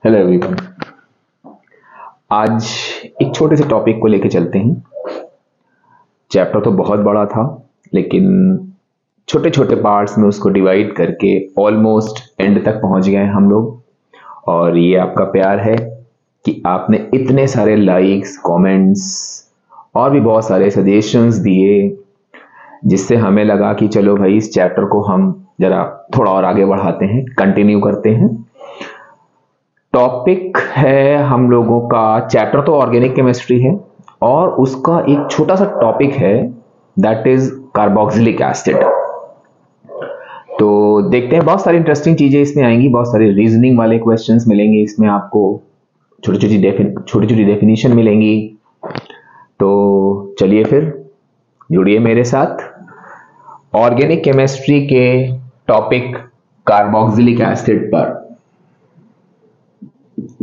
Hello everyone. आज एक छोटे से टॉपिक को लेके चलते हैं। चैप्टर तो बहुत बड़ा था, लेकिन छोटे छोटे पार्ट्स में उसको डिवाइड करके ऑलमोस्ट एंड तक पहुंच गए हम लोग। और ये आपका प्यार है कि आपने इतने सारे लाइक्स, कमेंट्स और भी बहुत सारे सजेशंस दिए, जिससे हमें लगा कि चलो भाई इस चैप्टर को हम जरा थोड़ा और आगे बढ़ाते हैं, कंटिन्यू करते हैं। टॉपिक है हम लोगों का, चैप्टर तो ऑर्गेनिक केमिस्ट्री है और उसका एक छोटा सा टॉपिक है दैट इज कार्बोक्सिलिक एसिड। तो देखते हैं, बहुत सारी इंटरेस्टिंग चीजें इसमें आएंगी, बहुत सारे रीजनिंग वाले क्वेश्चंस मिलेंगे इसमें आपको, छोटी छोटी डेफिनेशन मिलेंगी। तो चलिए फिर जुड़िए मेरे साथ ऑर्गेनिक केमिस्ट्री के टॉपिक कार्बोक्सिलिक एसिड पर।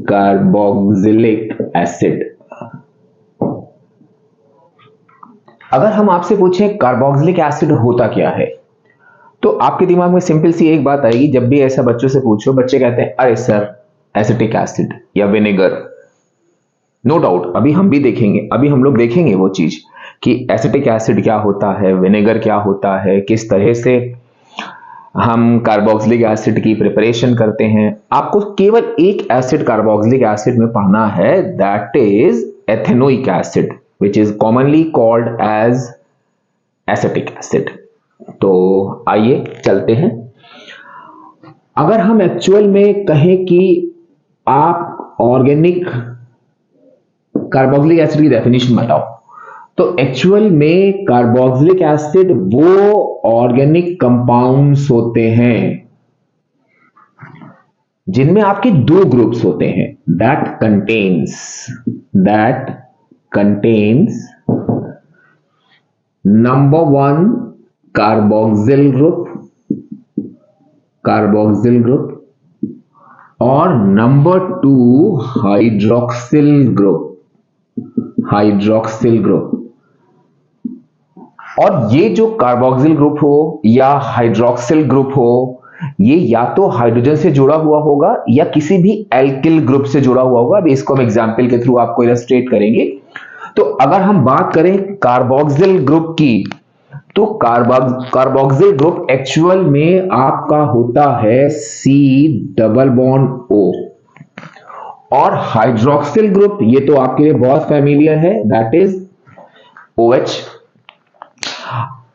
कार्बोक्सिलिक एसिड, अगर हम आपसे पूछें कार्बोक्सिलिक एसिड होता क्या है, तो आपके दिमाग में सिंपल सी एक बात आएगी। जब भी ऐसा बच्चों से पूछो, बच्चे कहते हैं अरे सर एसिटिक एसिड या विनेगर। नो डाउट, अभी हम भी देखेंगे, अभी हम लोग देखेंगे वो चीज कि एसिटिक एसिड क्या होता है, विनेगर क्या होता है, किस तरह से हम कार्बोक्सिलिक एसिड की प्रिपरेशन करते हैं। आपको केवल एक एसिड कार्बोक्सिलिक एसिड में पढ़ना है, that is ethanoic acid, which is commonly called as acetic acid. तो आइए चलते हैं। अगर हम एक्चुअल में कहें कि आप ऑर्गेनिक कार्बोक्सिलिक एसिड की डेफिनेशन बताओ, तो एक्चुअल में कार्बोक्सिलिक एसिड वो ऑर्गेनिक कंपाउंड्स होते हैं जिनमें आपके दो ग्रुप्स होते हैं, that contains number one carboxyl group और नंबर टू हाइड्रोक्सिल ग्रुप। और ये जो कार्बोक्सिल ग्रुप हो या हाइड्रोक्सिल ग्रुप हो, ये या तो हाइड्रोजन से जुड़ा हुआ होगा या किसी भी एल्किल ग्रुप से जुड़ा हुआ होगा। अभी इसको हम एग्जांपल के थ्रू आपको इलस्ट्रेट करेंगे। तो अगर हम बात करें कार्बोक्सिल ग्रुप की, तो कार्बोक्सिल ग्रुप एक्चुअल में आपका होता है C डबल बॉन्ड O। और हाइड्रोक्सिल ग्रुप, ये तो आपके लिए बहुत फैमिलियर है, दैट इज OH।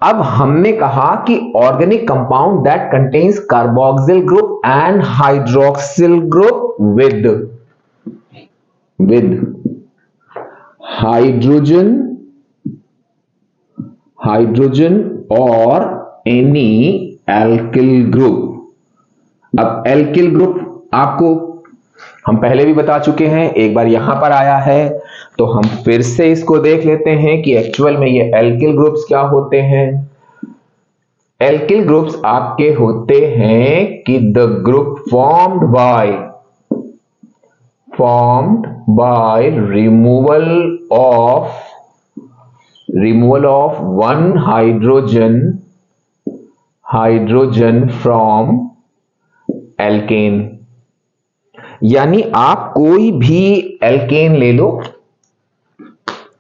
अब हमने कहा कि organic compound that contains carboxyl group and hydroxyl group with hydrogen और एनी एल्किल ग्रुप। अब एल्किल ग्रुप आपको हम पहले भी बता चुके हैं, एक बार यहां पर आया है, तो हम फिर से इसको देख लेते हैं कि एक्चुअल में ये एल्किल ग्रुप्स क्या होते हैं। एल्किल ग्रुप्स आपके होते हैं कि the group formed by removal of one hydrogen from alkane. यानी आप कोई भी एल्केन ले लो,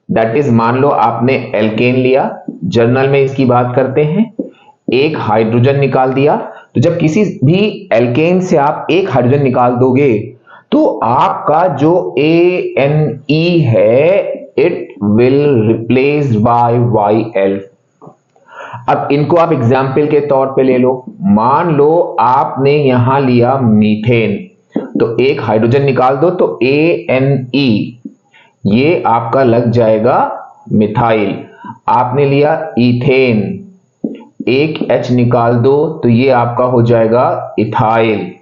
दैट इज मान लो आपने एल्केन लिया, जर्नल में इसकी बात करते हैं, एक हाइड्रोजन निकाल दिया। तो जब किसी भी एल्केन से आप एक हाइड्रोजन निकाल दोगे, तो आपका जो ANE है it will replaced by YL। अब इनको आप एग्जाम्पल के तौर पे ले लो। मान लो आपने यहां लिया मीथेन, तो एक हाइड्रोजन निकाल दो तो ANE, ये आपका लग जाएगा मिथाइल। आपने लिया इथेन, एक H निकाल दो तो ये आपका हो जाएगा इथाइल।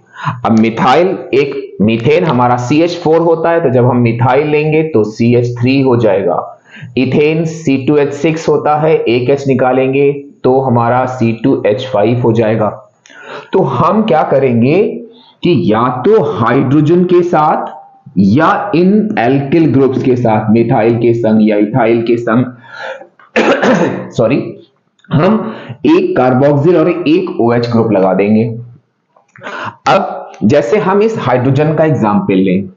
अब मिथाइल, एक मीथेन हमारा CH4 होता है, तो जब हम मिथाइल लेंगे तो CH3 हो जाएगा। इथेन C2H6 होता है, एक H निकालेंगे तो हमारा C2H5 हो जाएगा। तो हम क्या करेंगे कि या तो हाइड्रोजन के साथ या इन एल्किल ग्रुप्स के साथ, मिथाइल के संग या इथाइल के संग सॉरी, हम एक कार्बोक्सिल और एक OH ग्रुप लगा देंगे। अब जैसे हम इस हाइड्रोजन का एग्जाम्पल लें,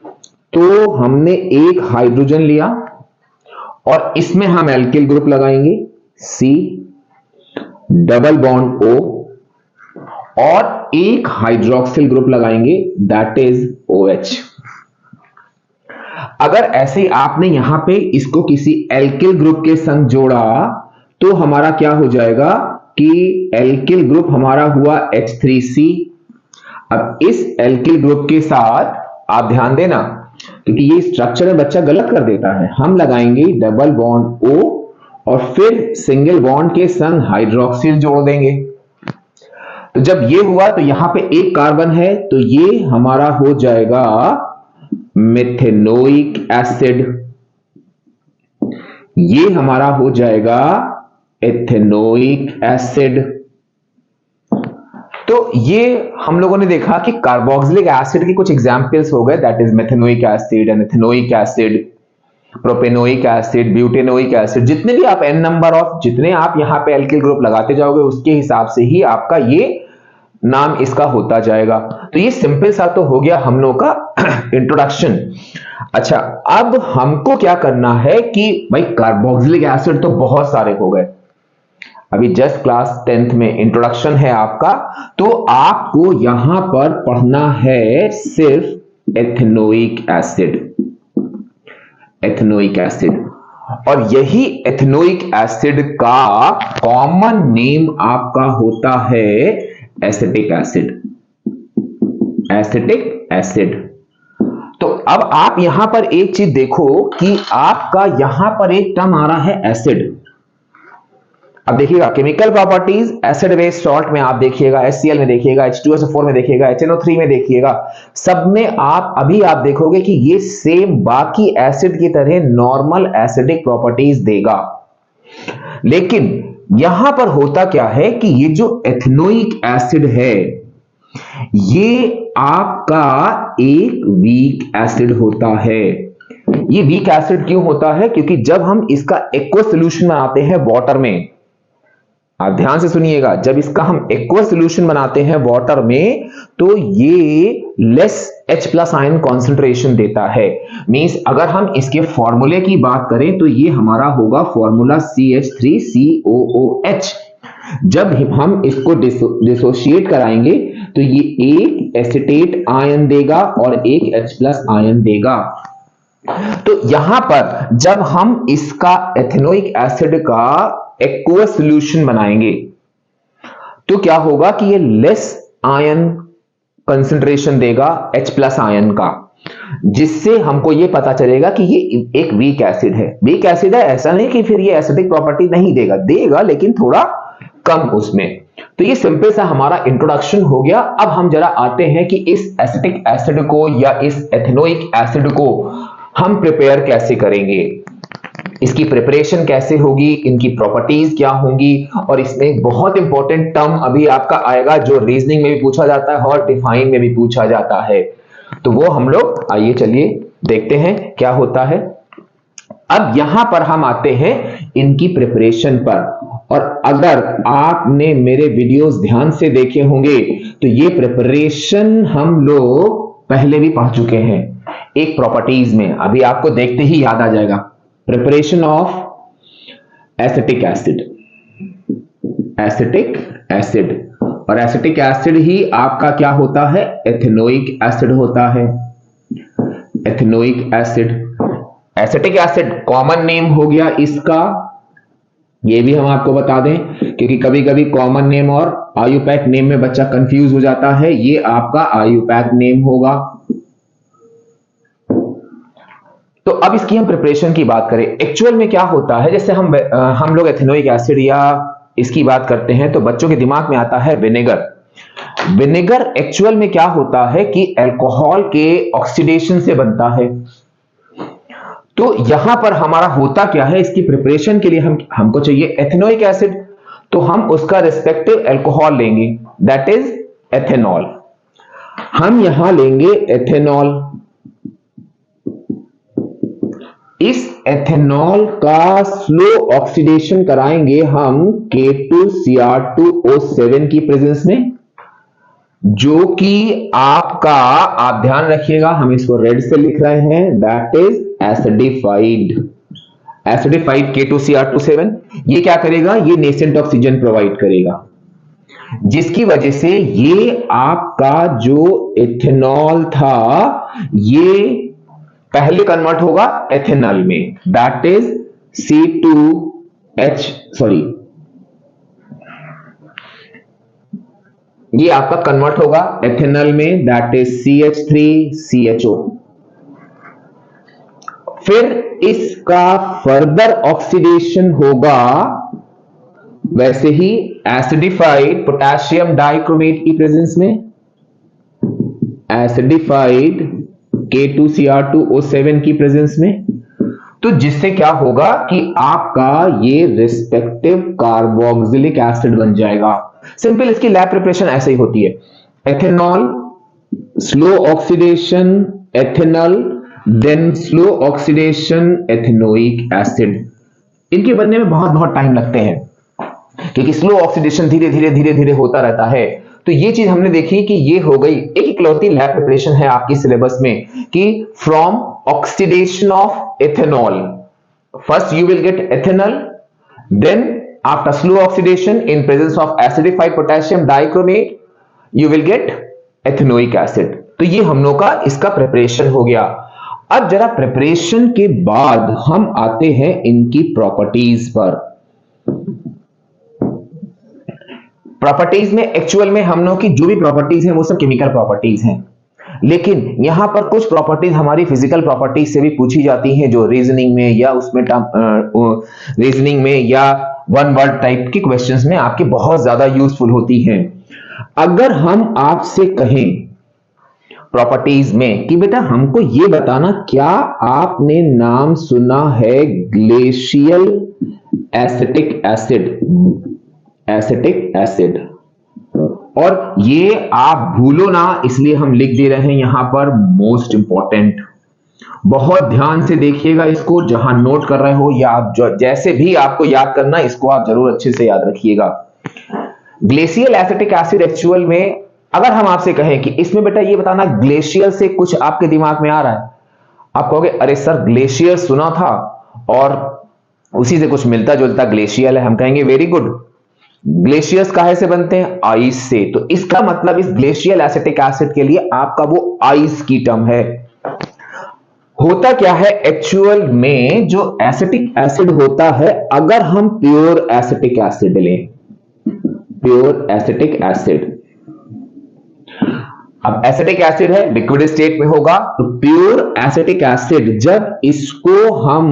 तो हमने एक हाइड्रोजन लिया और इसमें हम एल्किल ग्रुप लगाएंगे C, डबल बॉन्ड O, और एक हाइड्रोक्सिल ग्रुप लगाएंगे दैट इज OH। अगर ऐसे आपने यहां पे इसको किसी एल्किल ग्रुप के संग जोड़ा तो हमारा क्या हो जाएगा कि एल्किल ग्रुप हमारा हुआ H3C। अब इस एल्किल ग्रुप के साथ आप ध्यान देना, क्योंकि ये स्ट्रक्चर में बच्चा गलत कर देता है, हम लगाएंगे डबल बॉन्ड O और फिर सिंगल बॉन्ड के संग हाइड्रोक्सिल जोड़ देंगे। तो जब ये हुआ तो यहां पे एक कार्बन है, तो ये हमारा हो जाएगा मेथेनोइक एसिड, ये हमारा हो जाएगा एथेनोइक एसिड। तो ये हम लोगों ने देखा कि कार्बोक्सिलिक एसिड के कुछ एग्जांपल्स हो गए, that is methanoic acid, ethanoic acid, propanoic acid, butanoic acid. जितने भी आप n नंबर ऑफ जितने आप यहां पे एल्किल ग्रुप लगाते जाओगे उसके हिसाब से ही आपका ये नाम इसका होता जाएगा। तो ये सिंपल सा तो हो गया हम लोग का इंट्रोडक्शन। अच्छा, अब हमको क्या करना है कि भाई कार्बोक्सिलिक एसिड तो बहुत सारे हो गए, अभी जस्ट क्लास 10th में इंट्रोडक्शन है आपका, तो आपको यहां पर पढ़ना है सिर्फ एथेनोइक एसिड, एथेनोइक एसिड। और यही एथेनोइक एसिड का कॉमन नेम आपका होता है एसिटिक एसिड, एसिटिक एसिड। तो अब आप यहां पर एक चीज देखो कि आपका यहां पर एक टर्म आ रहा है एसिड। अब देखिएगा chemical properties, acid base salt में आप देखिएगा, HCl में देखिएगा, H2SO4 में देखिएगा, HNO3 में देखिएगा, सब में आप अभी आप देखोगे कि ये सेम बाकी एसिड की तरह नॉर्मल एसिडिक प्रॉपर्टीज देगा। लेकिन यहां पर होता क्या है कि ये जो एथेनोइक एसिड है ये आपका एक वीक एसिड होता है। ये वीक एसिड क्यों होता है? क्योंकि जब हम इसका एक्वा सॉल्यूशन बनाते हैं वाटर में, आप ध्यान से सुनिएगा, जब इसका हम एक्वा सॉल्यूशन बनाते हैं वाटर में तो ये लेस H+ आयन कॉन्सेंट्रेशन देता है। मींस अगर हम इसके फॉर्मूले की बात करें तो ये हमारा होगा फॉर्मूला CH3COOH। जब हम इसको डिसोशिएट कराएंगे तो ये एक एसीटेट आयन देगा और एक H+ आयन देगा। तो यहां पर जब हम इसका एथेनोइक एसिड का एक्वा सॉल्यूशन बनाएंगे तो क्या होगा कि ये लेस आयन कंसंट्रेशन देगा H+ आयन का, जिससे हमको ये पता चलेगा कि ये एक वीक एसिड है। वीक एसिड है ऐसा नहीं कि फिर ये एसिडिक प्रॉपर्टी नहीं देगा, देगा लेकिन थोड़ा कम उसमें। तो ये सिंपल सा हमारा इंट्रोडक्शन हो गया। अब हम जरा आते हैं कि इस एसिटिक एसिड को या इस एथेनोइक एसिड को हम प्रिपेयर कैसे करेंगे, इसकी प्रिपरेशन कैसे होगी, इनकी प्रॉपर्टीज क्या होंगी। और इसमें एक बहुत इंपॉर्टेंट टर्म अभी आपका आएगा जो रीजनिंग में भी पूछा जाता है और डिफाइन में भी पूछा जाता है, तो वो हम लोग आइए चलिए देखते हैं क्या होता है। अब यहां पर हम आते हैं इनकी प्रिपरेशन पर, और अगर आपने मेरे वीडियोस ध्यान से देखे होंगे तो ये प्रिपरेशन हम लोग पहले भी पढ़ चुके हैं एक प्रॉपर्टीज में, अभी आपको देखते ही याद आ जाएगा। Preparation of acetic acid, acetic acid, और एसिटिक एसिड ही आपका क्या होता है, एथेनोइक एसिड होता है, ethanoic acid. Acetic acid common name हो गया इसका, ये भी हम आपको बता दें क्योंकि कभी कभी कॉमन नेम और आयुपैक नेम में बच्चा कंफ्यूज हो जाता है, ये आपका आयुपैक नेम होगा। तो अब इसकी हम प्रिपरेशन की बात करें, एक्चुअल में क्या होता है, जैसे हम लोग एथेनोइक एसिड या इसकी बात करते हैं तो बच्चों के दिमाग में आता है विनेगर। विनेगर एक्चुअल में क्या होता है कि अल्कोहल के ऑक्सीडेशन से बनता है। तो यहां पर हमारा होता क्या है, इसकी प्रिपरेशन के लिए हमको चाहिए एथेनोइक एसिड, तो हम उसका रिस्पेक्टिव अल्कोहल लेंगे दैट इज एथेनॉल। हम यहां लेंगे एथेनॉल, इस एथेनॉल का स्लो ऑक्सीडेशन कराएंगे हम K2Cr2O7 की प्रेजेंस में। जो कि आपका, आप ध्यान रखिएगा हम इसको रेड से लिख रहे हैं, that is acidified. Acidified K2Cr27 ये क्या करेगा, ये नेसेंट ऑक्सीजन प्रोवाइड करेगा, जिसकी वजह से ये आपका जो इथेनॉल था ये पहले कन्वर्ट होगा एथेनॉल में, दैट इज C2H, सॉरी, ये आपका कन्वर्ट होगा एथेनॉल में, दैट इज CH3CHO। फिर इसका फर्दर ऑक्सीडेशन होगा वैसे ही एसिडिफाइड पोटेशियम डाइक्रोमेट की प्रेजेंस में, एसिडिफाइड K2Cr2O7 की प्रेजेंस में, तो जिससे क्या होगा कि आपका ये रिस्पेक्टिव कार्बोक्सिलिक एसिड बन जाएगा। सिंपल इसकी लैब प्रिपरेशन ऐसे ही होती है, ethanol, slow oxidation ethanol, then slow oxidation ethanoic acid. इनके बनने में बहुत बहुत टाइम लगते हैं क्योंकि स्लो ऑक्सीडेशन धीरे धीरे धीरे धीरे होता रहता है। तो ये चीज हमने देखी कि ये हो गई एक इकलौती लैब प्रिपरेशन है आपकी सिलेबस में कि from oxidation of ethanol first you will get ethanol, then after slow oxidation in presence of acidified potassium dichromate you will get ethanoic acid. तो ये हम लोग का इसका प्रिपरेशन हो गया। अब जरा प्रिपरेशन के बाद हम आते हैं इनकी प्रॉपर्टीज पर। प्रॉपर्टीज में एक्चुअल में हम लोग की जो भी प्रॉपर्टीज हैं वो सब केमिकल प्रॉपर्टीज हैं, लेकिन यहां पर कुछ प्रॉपर्टीज हमारी फिजिकल प्रॉपर्टीज से भी पूछी जाती हैं जो रीजनिंग में या उसमें रीजनिंग में या वन वर्ड टाइप के क्वेश्चंस में आपके बहुत ज्यादा यूजफुल होती हैं। अगर हम आपसे कहें प्रॉपर्टीज में कि बेटा हमको ये बताना, क्या आपने नाम सुना है glacial acetic acid, acetic acid, और ये आप भूलो ना इसलिए हम लिख दे रहे हैं यहां पर मोस्ट इंपॉर्टेंट। बहुत ध्यान से देखिएगा इसको, जहां नोट कर रहे हो या आप जैसे भी आपको याद करना इसको आप जरूर अच्छे से याद रखिएगा। ग्लेशियल एसिटिक एसिड एक्चुअल में अगर हम आपसे कहें कि इसमें बेटा ये बताना ग्लेशियर से कुछ आपके दिमाग में आ रहा है, आप कहोगे अरे सर ग्लेशियर सुना था और उसी से कुछ मिलता जुलता ग्लेशियल है। हम कहेंगे वेरी गुड, ग्लेशियर्स काहे से बनते हैं, आइस से। तो इसका मतलब इस ग्लेशियल एसिटिक एसिड के लिए आपका वो आइस की टर्म है। होता क्या है एक्चुअल में, जो एसिटिक एसिड होता है, अगर हम प्योर एसिटिक एसिड लें, प्योर एसिटिक एसिड, अब एसिटिक एसिड है लिक्विड स्टेट में होगा, तो प्योर एसिटिक एसिड जब इसको हम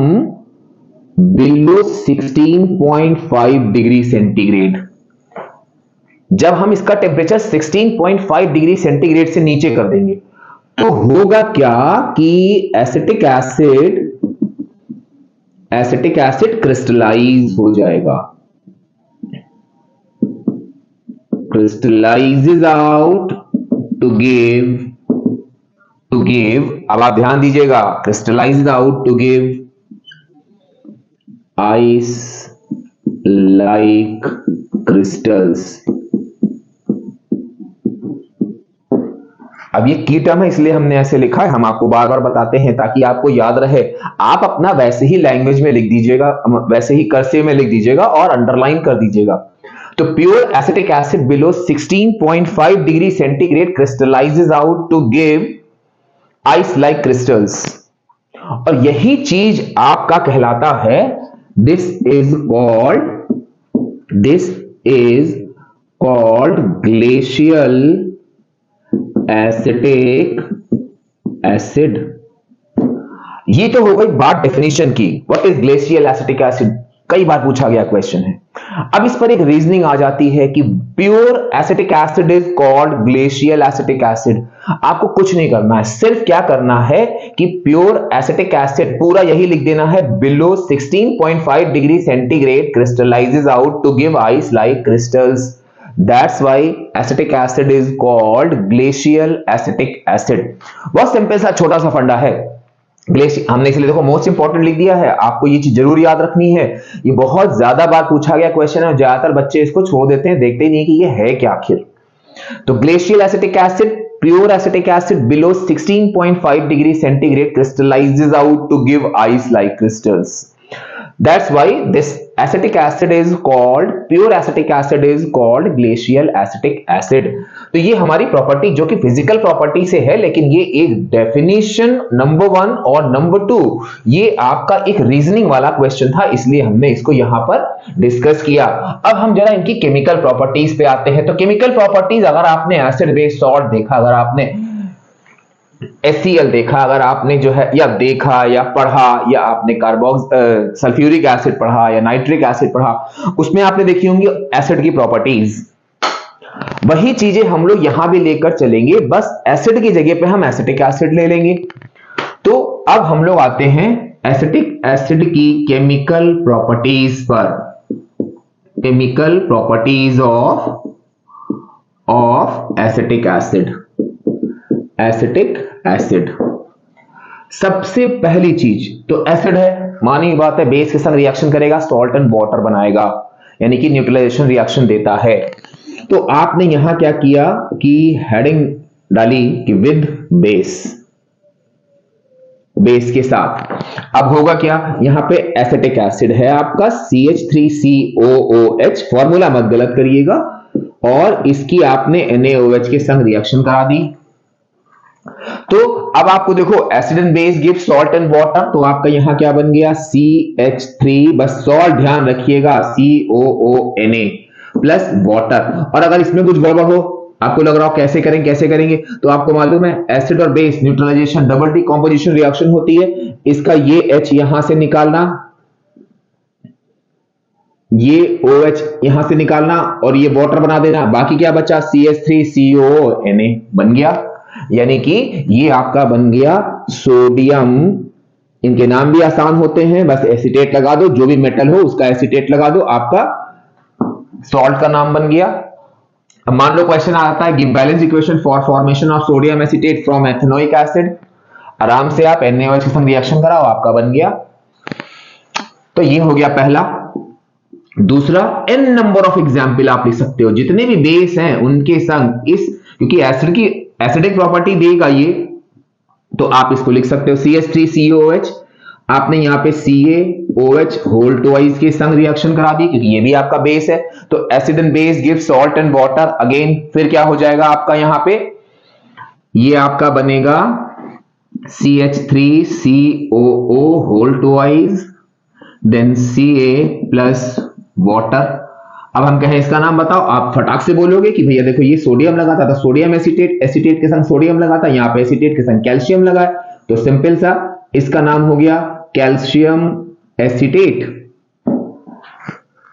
बिलो 16.5 डिग्री सेंटीग्रेड, जब हम इसका टेम्परेचर 16.5 डिग्री सेंटीग्रेड से नीचे कर देंगे तो होगा क्या कि एसिटिक एसिड क्रिस्टलाइज हो जाएगा, क्रिस्टलाइजेज आउट टू गिव, अब आप ध्यान दीजिएगा, crystallises out to give ice like crystals. अब ये की टर्म है इसलिए हमने ऐसे लिखा है, हम आपको बार बार बताते हैं ताकि आपको याद रहे। आप अपना वैसे ही लैंग्वेज में लिख दीजिएगा, वैसे ही कर्सिव में लिख दीजिएगा और अंडरलाइन कर दीजिएगा। तो pure acetic acid below 16.5 degree centigrade crystallises out to give ice like crystals, और यही चीज आपका कहलाता है This is called glacial acetic acid। ये तो हो गई बात डेफिनेशन की, what is glacial acetic acid, कई बार पूछा गया क्वेश्चन है। अब इस पर एक रीजनिंग आ जाती है कि pure acetic acid is called glacial acetic acid. आपको कुछ नहीं करना है, सिर्फ क्या करना है कि प्योर एसिटिक एसिड पूरा यही लिख देना है, below 16.5 degree centigrade crystallises out to give ice like crystals, that's why acetic acid is called glacial acetic acid. बहुत सिंपल सा छोटा सा फंडा है, हमने इसलिए देखो मोस्ट इंपॉर्टेंट लिख दिया है, आपको ये चीज जरूर याद रखनी है। ये बहुत ज्यादा बार पूछा गया क्वेश्चन है, ज्यादातर बच्चे इसको छोड़ देते हैं, देखते ही नहीं कि ये है क्या आखिर। तो glacial acetic acid, pure acetic acid below 16.5 degree centigrade crystallizes out to give ice like crystals. That's why this acetic acid is called, pure acetic acid is called glacial acetic acid. तो ये हमारी property जो कि physical property से है, लेकिन ये एक डेफिनेशन नंबर 1 और नंबर 2 ये आपका एक रीजनिंग वाला क्वेश्चन था, इसलिए हमने इसको यहां पर डिस्कस किया। अब हम जरा इनकी केमिकल प्रॉपर्टीज पे आते हैं। तो केमिकल प्रॉपर्टीज, अगर आपने एसिड बेस सॉल्ट देखा, अगर आपने HCl देखा, अगर आपने जो है या देखा या पढ़ा, या आपने सल्फ्यूरिक एसिड पढ़ा या नाइट्रिक एसिड पढ़ा, उसमें आपने देखी होंगी एसिड की प्रॉपर्टीज। वही चीजें हम लोग यहां भी लेकर चलेंगे, बस एसिड की जगह पे हम एसिटिक एसिड ले लेंगे। तो अब हम लोग आते हैं एसिटिक एसिड की केमिकल प्रॉपर्टीज पर। Chemical properties of acetic acid. Acetic acid, सबसे पहली चीज तो एसिड है, मानी बात है, बेस के संग रिएक्शन करेगा, सॉल्ट एंड वाटर बनाएगा, यानी कि न्यूट्रलाइजेशन रिएक्शन देता है। तो आपने यहां क्या किया कि हेडिंग डाली कि विद बेस, बेस के साथ। अब होगा क्या, यहां पे एसिटिक एसिड है आपका CH3COOH, फॉर्मूला मत गलत करिएगा, और इसकी आपने NaOH के संग रिएक्शन करा दी। तो अब आपको देखो acid and base give salt and water, तो आपका यहां क्या बन गया CH3, बस सॉल्ट ध्यान रखिएगा, COONA प्लस वाटर। और अगर इसमें कुछ गड़बड़ हो, आपको लग रहा हो कैसे करेंगे, तो आपको मालूम है एसिड और base neutralisation double decomposition reaction होती है। इसका ये H यहां से निकालना, ये OH यहां से निकालना, और ये वाटर बना देना, बाकी क्या बचा CH3COONA बन गया। यानी कि ये आपका बन गया सोडियम, इनके नाम भी आसान होते हैं, बस एसीटेट लगा दो, जो भी मेटल हो उसका एसीटेट लगा दो, आपका सॉल्ट का नाम बन गया। अब मान लो क्वेश्चन आता है give balance equation for formation of sodium acetate from ethanoic acid, आराम से आप NaOH के संग रिएक्शन कराओ, आपका बन गया। तो ये हो गया पहला। दूसरा, n नंबर ऑफ एग्जाम्पल आप लिख सकते हो, जितने भी बेस हैं उनके संग इस, क्योंकि एसिड की एसिडिक प्रॉपर्टी देगा ये, तो आप इसको लिख सकते हो CH3COOH, आपने यहां पे CaOH होल ट्वाइस के संग रिएक्शन करा दी, क्योंकि ये भी आपका बेस है। तो acid and base give salt and water, again फिर क्या हो जाएगा आपका यहां पे, ये आपका बनेगा CH3COO whole twice, then Ca plus water. अब हम कहें इसका नाम बताओ, आप फटाक से बोलोगे कि भैया देखो ये सोडियम लगा था, तो सोडियम एसीटेट, एसीटेट के संग सोडियम लगा था, यहां पे एसीटेट के संग कैल्शियम लगा है, तो सिंपल सा इसका नाम हो गया कैल्शियम एसीटेट।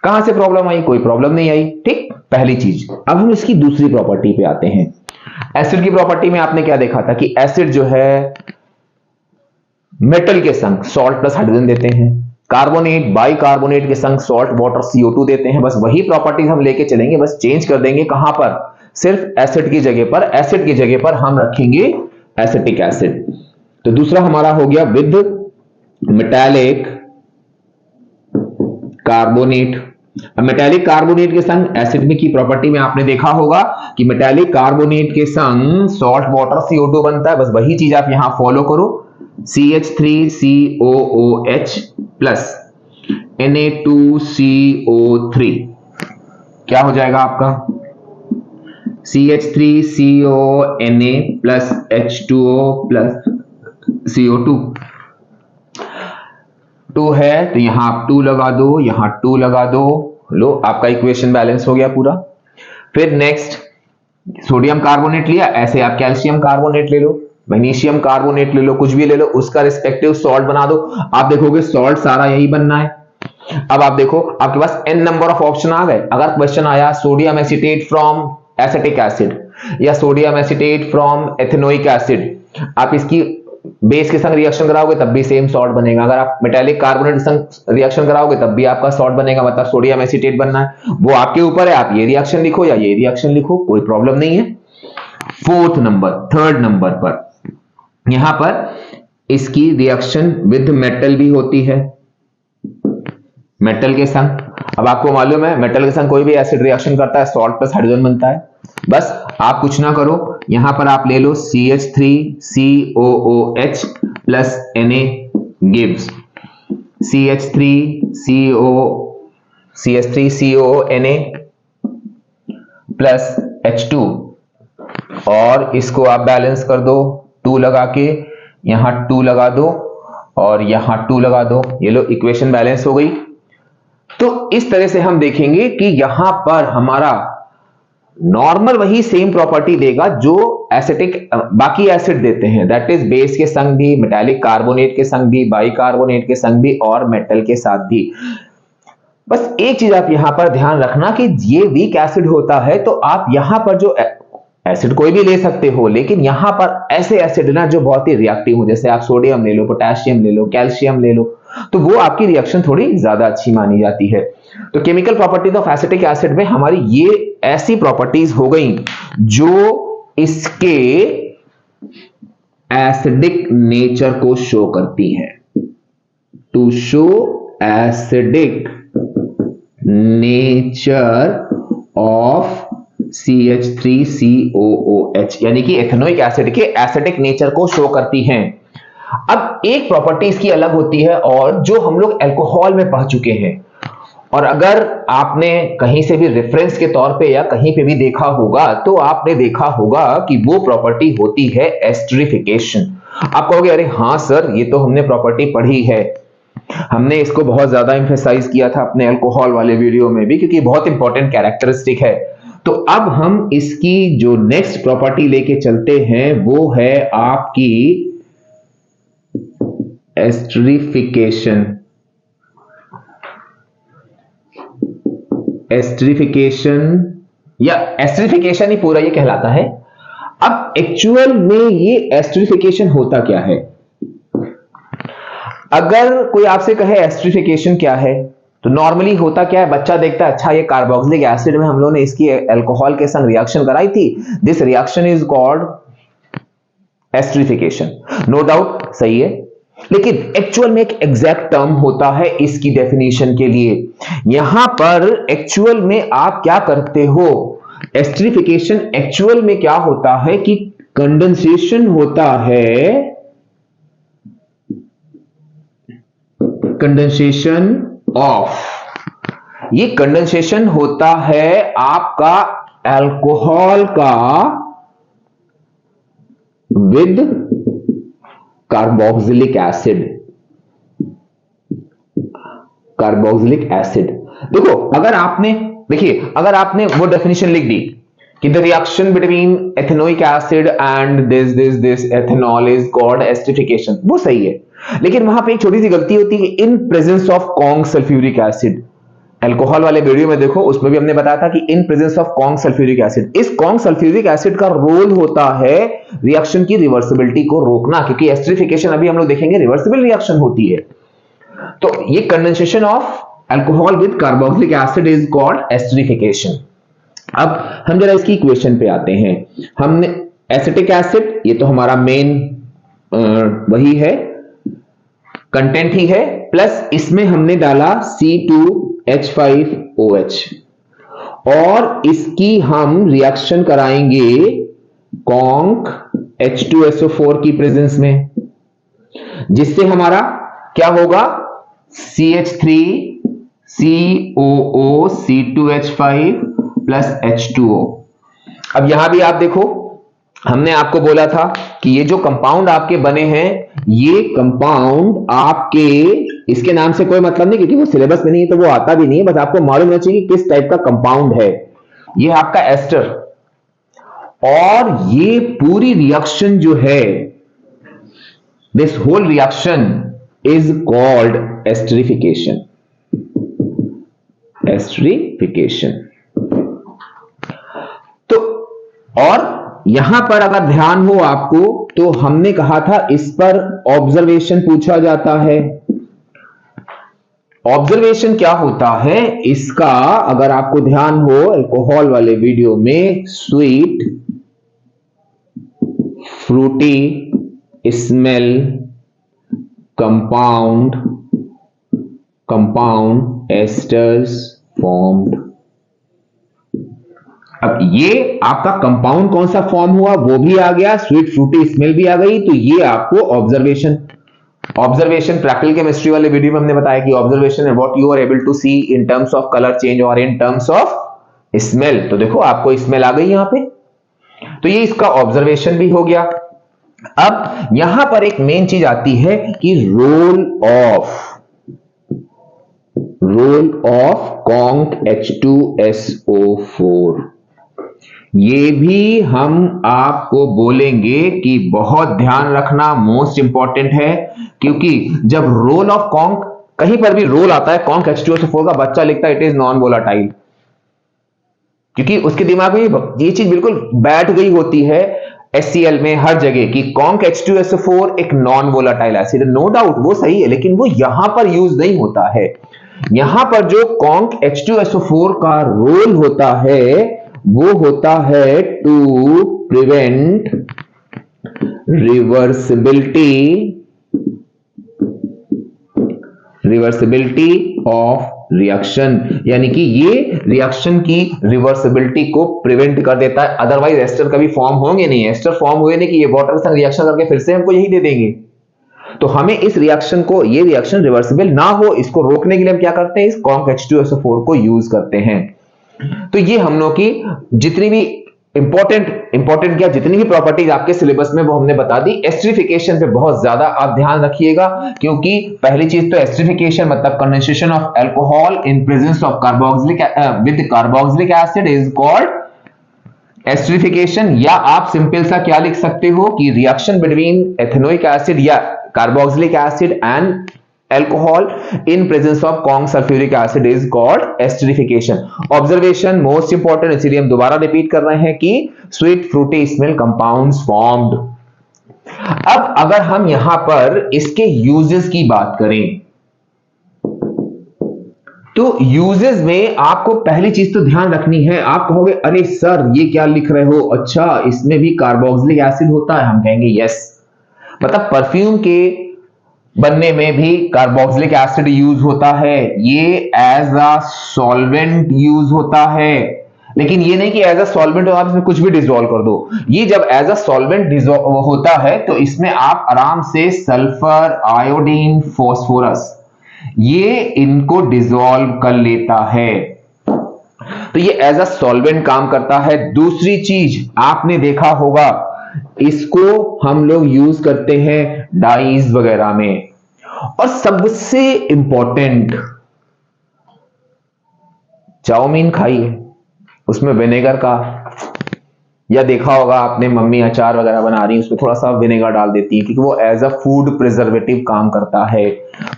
कहां से प्रॉब्लम आई, कोई प्रॉब्लम नहीं आई, ठीक, पहली चीज। अब हम इसकी दूसरी प्रॉपर्टी पे आते हैं। एसिड की प्रॉपर्टी में आपने क्या देखा था कि एसिड जो है मेटल के संग सॉल्ट प्लस हाइड्रोजन देते हैं, कार्बोनेट बाइकार्बोनेट के संग सॉल्ट वाटर CO2 देते हैं। बस वही प्रॉपर्टीज हम लेके चलेंगे, बस चेंज कर देंगे कहां पर, सिर्फ एसिड की जगह पर, एसिड की जगह पर हम रखेंगे एसिटिक एसिड। तो दूसरा हमारा हो गया with metallic carbonate. Metallic carbonate के संग एसिड में की प्रॉपर्टी में आपने देखा होगा कि मेटालिक कार्बोनेट के संग सॉल्ट वाटर CO2 बनता है, बस वही चीज आप यहां फॉलो करो, CH3COOH प्लस Na2CO3, क्या हो जाएगा आपका CH3CONA plus H2O plus CO2। 2 है तो यहां आप 2 लगा दो, यहां 2 लगा दो, लो आपका इक्वेशन बैलेंस हो गया पूरा। फिर नेक्स्ट सोडियम कार्बोनेट लिया, ऐसे आप कैल्शियम कार्बोनेट ले लो, मैग्नीशियम कार्बोनेट ले लो, कुछ भी ले लो, उसका रिस्पेक्टिव सॉल्ट बना दो। आप देखोगे सॉल्ट सारा यही बनना है। अब आप देखो आपके पास n नंबर ऑफ ऑप्शन आ गए। अगर क्वेश्चन आया sodium acetate from acetic acid या sodium acetate from ethanoic acid, आप इसकी बेस के संग रिएक्शन कराओगे तब भी सेम सॉल्ट बनेगा। अगर आप मेटालिक कार्बोनेट के संग रिएक्शन कराओगे तब भी आपका सॉल्ट बनेगा, मतलब सोडियम एसीटेट बनना है, वो आपके ऊपर है, आप ये रिएक्शन लिखो या ये रिएक्शन लिखो, कोई प्रॉब्लम नहीं है। थर्ड नंबर पर यहां पर इसकी रिएक्शन विद मेटल भी होती है, मेटल के संग, अब आपको मालूम है मेटल के संग कोई भी एसिड रिएक्शन करता है सॉल्ट प्लस हाइड्रोजन बनता है। बस आप कुछ ना करो, यहां पर आप ले लो CH3COOH plus Na gives CH3COONA plus H2 और इसको आप बैलेंस कर दो 2 लगा के, यहां 2 लगा दो और यहां 2 लगा दो, ये लो इक्वेशन बैलेंस हो गई। तो इस तरह से हम देखेंगे कि यहां पर हमारा नॉर्मल वही सेम प्रॉपर्टी देगा जो एसिटिक बाकी एसिड देते हैं, दैट इज बेस के संग भी, मेटालिक कार्बोनेट के संग भी, बाइकार्बोनेट के संग भी और मेटल के साथ भी। बस एक चीज आप यहां पर ध्यान रखना कि ये वीक एसिड होता है तो आप यहां पर जो एसिड कोई भी ले सकते हो, लेकिन यहां पर ऐसे एसिड ना जो बहुत ही रिएक्टिव हो, जैसे आप सोडियम ले लो, पोटेशियम ले लो, कैल्शियम ले लो, तो वो आपकी रिएक्शन थोड़ी ज्यादा अच्छी मानी जाती है। तो chemical properties of acetic acid में हमारी ये ऐसी प्रॉपर्टीज हो गई जो इसके एसिडिक नेचर को शो करती है। To show acidic nature of CH3COOH यानी कि एथेनोइक एसिड के एसिडिक नेचर को शो करती हैं। अब एक प्रॉपर्टी इसकी अलग होती है और जो हम लोग अल्कोहल में पढ़ चुके हैं, और अगर आपने कहीं से भी रेफरेंस के तौर पे या कहीं पे भी देखा होगा तो आपने देखा होगा कि वो प्रॉपर्टी होती है एस्टरिफिकेशन। आप कहोगे अरे हाँ सर ये तो हमने प्रॉपर्टी पढ़ी है, हमने इसको बहुत ज्यादा एम्फेसाइज किया था अपने अल्कोहल वाले वीडियो में भी क्योंकि बहुत इंपॉर्टेंट कैरेक्टरिस्टिक है। तो अब हम इसकी जो नेक्स्ट प्रॉपर्टी लेके चलते हैं वो है आपकी एस्टरिफिकेशन। एस्टरिफिकेशन या एस्टरिफिकेशन ही पूरा ये कहलाता है। अब एक्चुअल में ये एस्टरिफिकेशन होता क्या है? अगर कोई आपसे कहे एस्टरिफिकेशन क्या है तो नॉर्मली होता क्या है, बच्चा देखता है अच्छा ये कार्बोक्सिलिक एसिड में हम लोगों ने इसकी अल्कोहल के संग रिएक्शन कराई थी, this reaction is called esterification. No doubt सही है, लेकिन एक्चुअल में एक एग्जैक्ट टर्म होता है इसकी डेफिनेशन के लिए। यहां पर एक्चुअल में आप क्या करते हो, एस्टरिफिकेशन एक्चुअल में क्या होता है कि कंडेंसेशन होता है, कंडेंसेशन ऑफ, ये कंडेंसेशन होता है आपका अल्कोहल का with carboxylic acid. Carboxylic acid देखो, अगर आपने देखिए अगर आपने वो डेफिनेशन लिख दी कि the reaction between ethanoic acid and this ethanol is called esterification, वो सही है, लेकिन वहां पे एक छोटी सी गलती होती है, इन presence of Kong sulphuric acid. Alcohol वाले वीडियो में देखो उसमें भी हमने बताया था कि इन presence of Kong sulphuric acid, इस कॉन्ग सल्फ्यूरिक एसिड का रोल होता है रिएक्शन की रिवर्सिबिलिटी को रोकना, क्योंकि एस्टरिफिकेशन अभी हम लोग देखेंगे रिवर्सिबल रिएक्शन होती है। तो ये condensation of alcohol with carboxylic acid is called esterification. अब हम जरा इसकी इक्वेशन पे आते हैं। हमने एसिटिक एसिड, ये तो हमारा मेन वही है, कंटेंट ही है, प्लस इसमें हमने डाला C2H5OH और इसकी हम रिएक्शन कराएंगे कॉन्क H2SO4 की प्रेजेंस में, जिससे हमारा क्या होगा CH3COO C2H5 प्लस H2O। अब यहां भी आप देखो हमने आपको बोला था कि ये जो कंपाउंड आपके बने हैं, ये कंपाउंड आपके, इसके नाम से कोई मतलब नहीं क्योंकि वो सिलेबस में नहीं है तो वो आता भी नहीं है, बस आपको मालूम होना चाहिए कि किस टाइप का कंपाउंड है। ये आपका एस्टर, और ये पूरी रिएक्शन जो है, this whole reaction is called esterification. Esterification. तो और यहां पर अगर ध्यान हो आपको तो हमने कहा था इस पर ऑब्जर्वेशन पूछा जाता है। ऑब्जर्वेशन क्या होता है इसका, अगर आपको ध्यान हो अल्कोहल वाले वीडियो में, sweet Frooti smell compound asters formed. अब ये आपका कंपाउंड कौन सा फॉर्म हुआ वो भी आ गया, स्वीट फ्रूटी स्मेल भी आ गई। तो ये आपको ऑब्जर्वेशन प्रैक्टिकल केमिस्ट्री वाले वीडियो में हमने बताया कि ऑब्जर्वेशन है what you are able to see in terms of colour change और इन टर्म्स ऑफ स्मेल। तो देखो आपको स्मेल आ गई यहां पे, तो ये इसका ऑब्जर्वेशन भी हो गया। अब यहां पर एक मेन चीज आती है कि रोल ऑफ कॉन्क H2SO4। ये भी हम आपको बोलेंगे कि बहुत ध्यान रखना, मोस्ट इंपॉर्टेंट है, क्योंकि जब रोल ऑफ कॉन्क, कहीं पर भी रोल आता है कॉन्क H2SO4 का, बच्चा लिखता है इट इज नॉन वोलाटाइल, क्योंकि उसके दिमाग में ये चीज बिल्कुल बैठ गई होती है HCl में हर जगह कि कॉन्क H2SO4 एक non volatile acid. No doubt वो सही है, लेकिन वो यहां पर यूज नहीं होता है। यहां पर जो कॉन्क H2SO4 का रोल होता है वो होता है to prevent reversibility of reaction, यानी कि ये रिएक्शन की रिवर्सिबिलिटी को प्रिवेंट कर देता है। अदरवाइज एस्टर कभी फॉर्म होंगे नहीं, एस्टर फॉर्म हुए नहीं कि ये वाटर संग रिएक्शन करके फिर से हमको यही दे देंगे। तो हमें इस रिएक्शन को, ये रिएक्शन रिवर्सिबल ना हो, इसको रोकने के लिए हम क्या करते हैं, इस कॉन्क H2SO4 को यूज करते हैं। तो ये हम लोग की जितनी भी इंपॉर्टेंट क्या जितनी भी प्रॉपर्टीज आपके सिलेबस में वो हमने बता दी। एस्टरिफिकेशन पे बहुत ज्यादा आप ध्यान रखिएगा, क्योंकि पहली चीज तो एस्टरिफिकेशन मतलब condensation of alcohol in presence of carboxylic with carboxylic acid is called esterification. या आप सिंपल सा क्या लिख सकते हो कि रिएक्शन बिटवीन एथेनोइक एसिड या carboxylic acid and alcohol in presence of conc sulphuric acid is called esterification। Observation most important, इसीलिए हम दोबारा रिपीट कर रहे हैं कि sweet Frooti smell compounds formed. अब अगर हम यहां पर इसके यूजेस की बात करें तो यूजेस में आपको पहली चीज तो ध्यान रखनी है। आप कहोगे अरे सर ये क्या लिख रहे हो, अच्छा इसमें भी कार्बोक्सिलिक एसिड होता है। हम कहेंगे यस, मतलब परफ्यूम के बनने में भी कार्बोक्सिलिक एसिड यूज होता है, ये एज अ सॉल्वेंट यूज होता है। लेकिन ये नहीं कि एज अ सॉल्वेंट आप इसमें कुछ भी डिसॉल्व कर दो। ये जब एज अ सॉल्वेंट होता है तो इसमें आप आराम से सल्फर, आयोडीन, फॉस्फोरस ये इनको डिसॉल्व कर लेता है, तो ये एज अ सॉल्वेंट काम करता है। दूसरी चीज आपने देखा होगा, इसको हम लोग यूज करते हैं डाइज वगैरह में। और सबसे इंपॉर्टेंट, चाउमीन खाइए, उसमें विनेगर का, या देखा होगा आपने मम्मी अचार वगैरह बना रही है उसमें थोड़ा सा विनेगर डाल देती है, क्योंकि वो एज अ फूड प्रिजर्वेटिव काम करता है।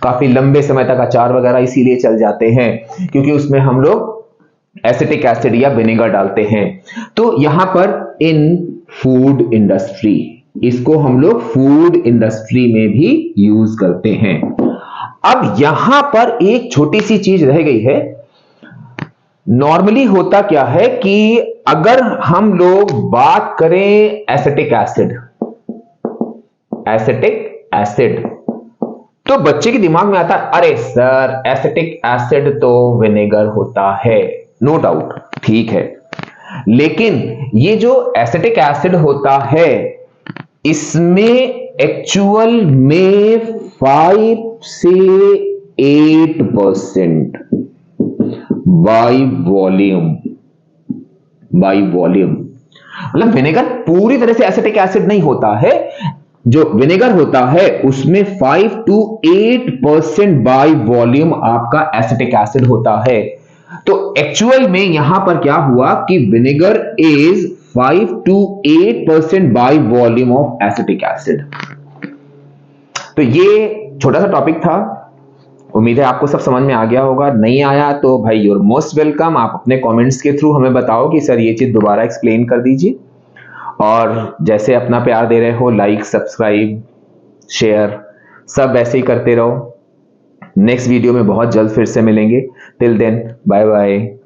काफी लंबे समय तक अचार वगैरह इसीलिए चल जाते हैं क्योंकि उसमें हम लोग एसिटिक एसिड या विनेगर डालते हैं। तो यहां पर इन फूड इंडस्ट्री, इसको हम लोग फूड इंडस्ट्री में भी यूज करते हैं। अब यहां पर एक छोटी सी चीज रह गई है। नॉर्मली होता क्या है कि अगर हम लोग बात करें एसिटिक एसिड, तो बच्चे के दिमाग में आता है अरे सर एसिटिक एसिड तो विनेगर होता है। नो डाउट, ठीक है, लेकिन ये जो एसिटिक एसिड होता है इसमें एक्चुअल में 5 से 8% बाई वॉल्यूम, मतलब विनेगर पूरी तरह से एसिटिक एसिड नहीं होता है। जो विनेगर होता है उसमें 5 to 8% बाई वॉल्यूम आपका एसिटिक एसिड होता है। तो एक्चुअल में यहां पर क्या हुआ कि vinegar is 5 to 8% by volume of acetic acid. तो ये छोटा सा टॉपिक था, उम्मीद है आपको सब समझ में आ गया होगा। नहीं आया तो भाई यूर मोस्ट वेलकम, आप अपने कमेंट्स के थ्रू हमें बताओ कि सर ये चीज दोबारा एक्सप्लेन कर दीजिए। और जैसे अपना प्यार दे रहे हो, लाइक, सब्सक्राइब, शेयर सब ऐसे ही करते रहो। नेक्स्ट वीडियो में बहुत जल्द फिर से मिलेंगे। Till then bye bye.